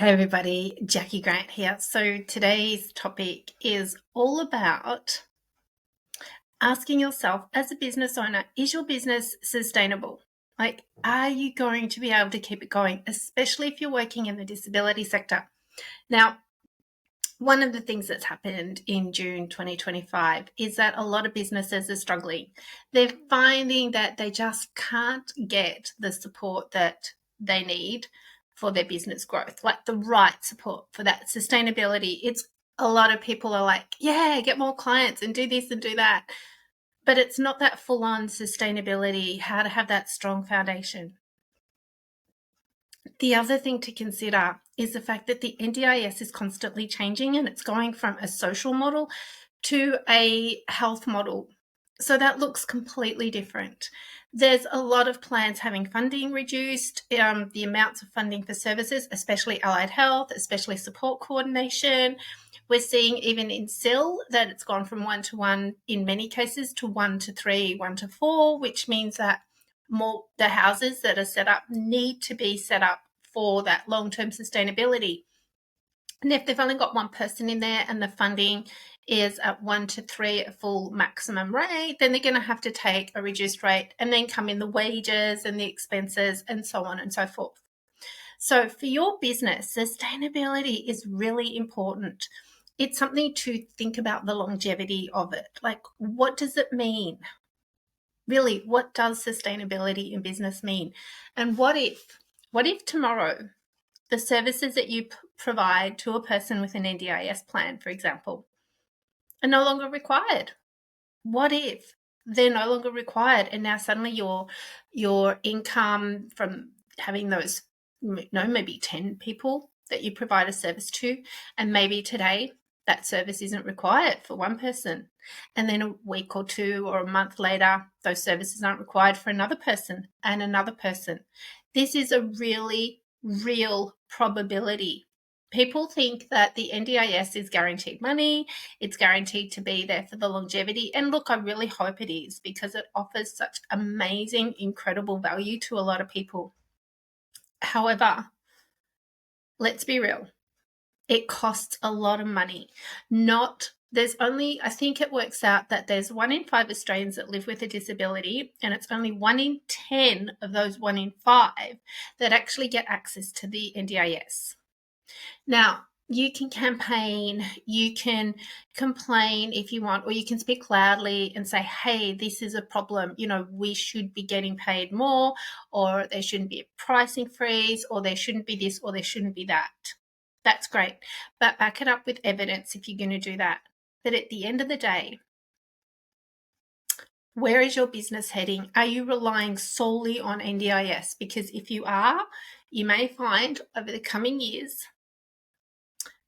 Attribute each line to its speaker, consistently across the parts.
Speaker 1: Hey everybody, Jackie Grant here. So today's topic is all about asking yourself as a business owner, is your business sustainable? Like, are you going to be able to keep it going, especially if you're working in the disability sector? Now, one of the things that's happened in June 2025 is that a lot of businesses are struggling. They're finding that they just can't get the support that they need for their business growth, like the right support for that sustainability. It's a lot of people are like, yeah, get more clients and do this and do that. But it's not that full on sustainability, how to have that strong foundation. The other thing to consider is the fact that the NDIS is constantly changing and it's going from a social model to a health model. So that looks completely different. There's a lot of plans having funding reduced, the amounts of funding for services, especially allied health, especially support coordination. We're seeing even in SIL that it's gone from 1-to-1 in many cases to 1-to-3, 1-to-4, which means that the houses that are set up need to be set up for that long-term sustainability. And if they've only got one person in there and the funding is at 1-to-3 at full maximum rate, then they're going to have to take a reduced rate and then come in the wages and the expenses and so on and so forth. So for your business, sustainability is really important. It's something to think about the longevity of it. Like, what does it mean? Really, what does sustainability in business mean? And what if tomorrow the services that you provide to a person with an NDIS plan, for example, are no longer required? What if they're no longer required and now suddenly your income from having those, maybe 10 people that you provide a service to, and maybe today that service isn't required for one person, and then a week or two or a month later those services aren't required for another person and another person. This is a really real probability. People think that the NDIS is guaranteed money, it's guaranteed to be there for the longevity. And look, I really hope it is, because it offers such amazing, incredible value to a lot of people. However, let's be real, it costs a lot of money. I think it works out that there's 1 in 5 Australians that live with a disability, and it's only 1 in 10 of those 1 in 5 that actually get access to the NDIS. Now, you can campaign, you can complain if you want, or you can speak loudly and say, hey, this is a problem. We should be getting paid more, or there shouldn't be a pricing freeze, or there shouldn't be this, or there shouldn't be that. That's great. But back it up with evidence if you're going to do that. But at the end of the day, where is your business heading? Are you relying solely on NDIS? Because if you are, you may find over the coming years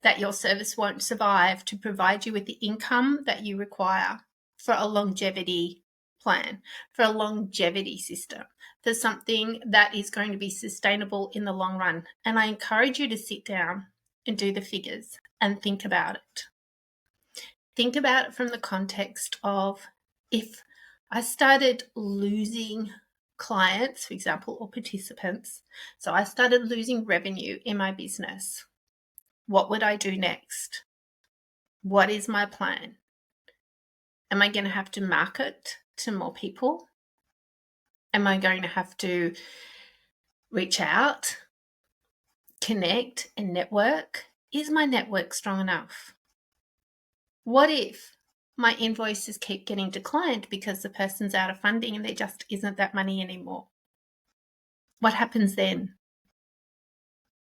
Speaker 1: that your service won't survive to provide you with the income that you require for a longevity plan, for a longevity system, for something that is going to be sustainable in the long run. And I encourage you to sit down and do the figures and think about it. Think about it from the context of, if I started losing clients, for example, or participants, so I started losing revenue in my business, what would I do next? What is my plan? Am I going to have to market to more people? Am I going to have to reach out, connect, and network? Is my network strong enough? What if my invoices keep getting declined because the person's out of funding and there just isn't that money anymore? What happens then?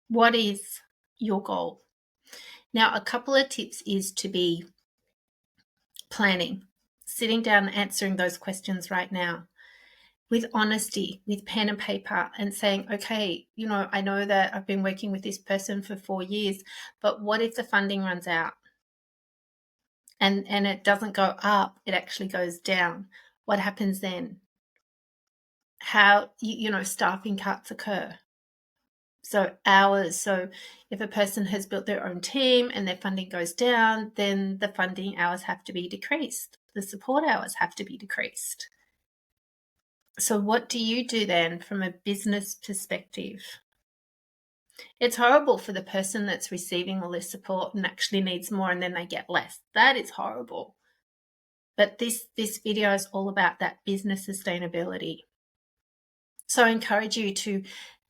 Speaker 1: What is your goal? Now, a couple of tips is to be planning, sitting down and answering those questions right now with honesty, with pen and paper, and saying, okay, I know that I've been working with this person for 4 years, but what if the funding runs out and it doesn't go up, it actually goes down? What happens then? How, staffing cuts occur. So hours. So if a person has built their own team and their funding goes down, then the funding hours have to be decreased. The support hours have to be decreased. So what do you do then from a business perspective? It's horrible for the person that's receiving all this support and actually needs more and then they get less. That is horrible. But this video is all about that business sustainability. So I encourage you to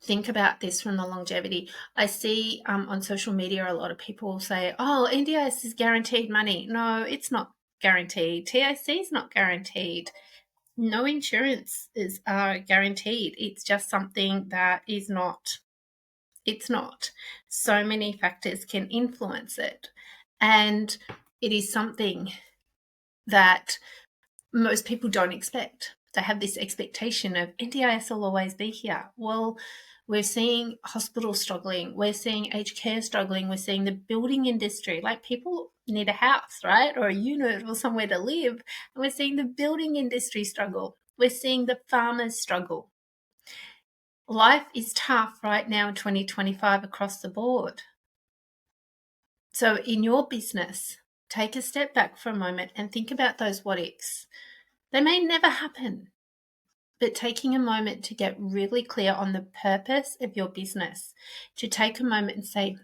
Speaker 1: think about this from the longevity. I see on social media a lot of people say, oh, NDIS is guaranteed money. No, it's not guaranteed. TIC is not guaranteed. No insurance is guaranteed. It's just something that is not. It's not. So many factors can influence it. And it is something that most people don't expect. They have this expectation of NDIS will always be here. Well, we're seeing hospitals struggling. We're seeing aged care struggling. We're seeing the building industry. Like, people need a house, right? Or a unit or somewhere to live. And we're seeing the building industry struggle. We're seeing the farmers struggle. Life is tough right now in 2025 across the board. So in your business, take a step back for a moment and think about those what ifs. They may never happen, but taking a moment to get really clear on the purpose of your business, to take a moment and say,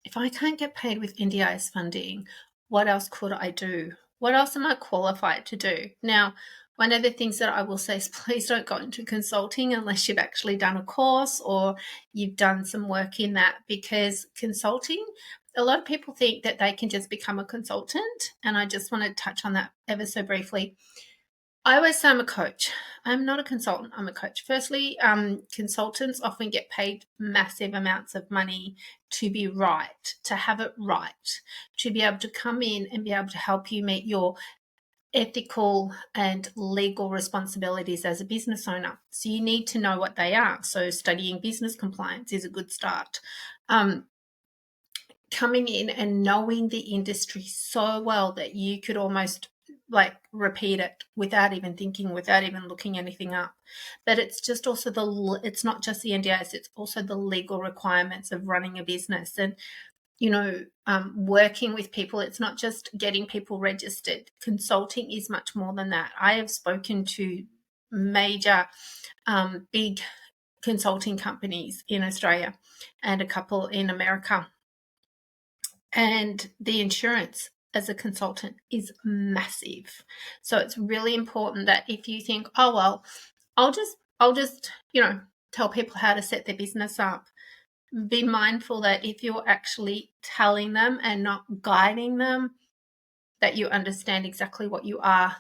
Speaker 1: if I can't get paid with NDIS funding, what else could I do? What else am I qualified to do? Now, one of the things that I will say is please don't go into consulting unless you've actually done a course or you've done some work in that, because consulting, a lot of people think that they can just become a consultant. And I just want to touch on that ever so briefly. I always say I'm a coach. I'm not a consultant. I'm a coach. Firstly, consultants often get paid massive amounts of money to be right, to have it right, to be able to come in and be able to help you meet your ethical and legal responsibilities as a business owner. So you need to know what they are. So studying business compliance is a good start. Coming in and knowing the industry so well that you could almost like repeat it without even thinking, without even looking anything up. But it's just also it's not just the NDIS, it's also the legal requirements of running a business. And working with people, it's not just getting people registered. Consulting is much more than that. I have spoken to major big consulting companies in Australia and a couple in America, and the insurance as a consultant is massive. So it's really important that if you think, oh, well, I'll just tell people how to set their business up, be mindful that if you're actually telling them and not guiding them, that you understand exactly what you are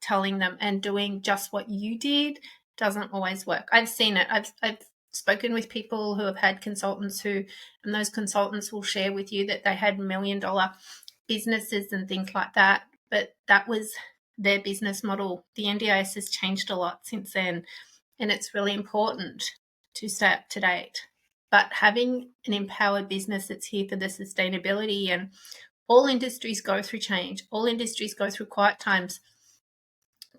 Speaker 1: telling them, and doing just what you did doesn't always work. I've seen it. I've spoken with people who have had consultants and those consultants will share with you that they had $1 million businesses and things like that, but that was their business model. The NDIS has changed a lot since then, and it's really important to stay up to date. But having an empowered business that's here for the sustainability, and all industries go through change. All industries go through quiet times.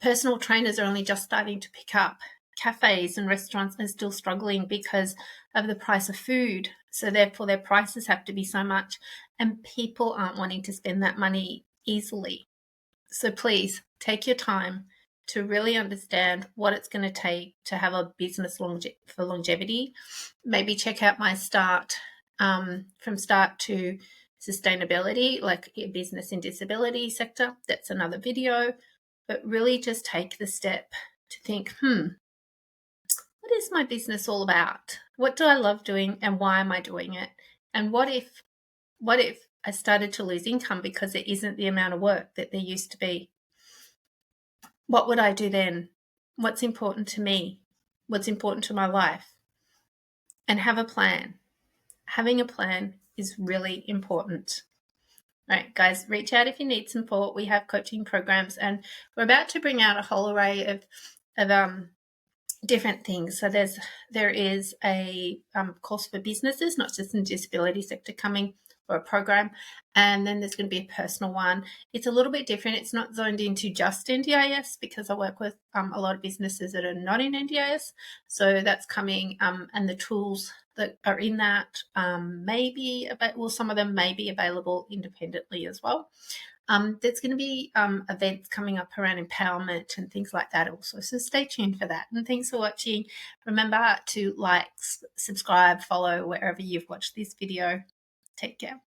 Speaker 1: Personal trainers are only just starting to pick up. Cafes and restaurants are still struggling because of the price of food. So therefore their prices have to be so much, and people aren't wanting to spend that money easily. So please take your time to really understand what it's going to take to have a business for longevity. Maybe check out my from start to sustainability, like a business in disability sector. That's another video. But really just take the step to think, what is my business all about? What do I love doing and why am I doing it? And what if I started to lose income because there isn't the amount of work that there used to be? What would I do then? What's important to me? What's important to my life? And have a plan. Having a plan is really important. All right, guys, reach out if you need support. We have coaching programs, and we're about to bring out a whole array of different things. So there is a course for businesses, not just in the disability sector, coming, or a program, and then there's going to be a personal one. It's a little bit different. It's not zoned into just NDIS, because I work with a lot of businesses that are not in NDIS. So that's coming, and the tools that are in that some of them may be available independently as well. There's going to be events coming up around empowerment and things like that also. So stay tuned for that. And thanks for watching. Remember to like, subscribe, follow wherever you've watched this video. Take care.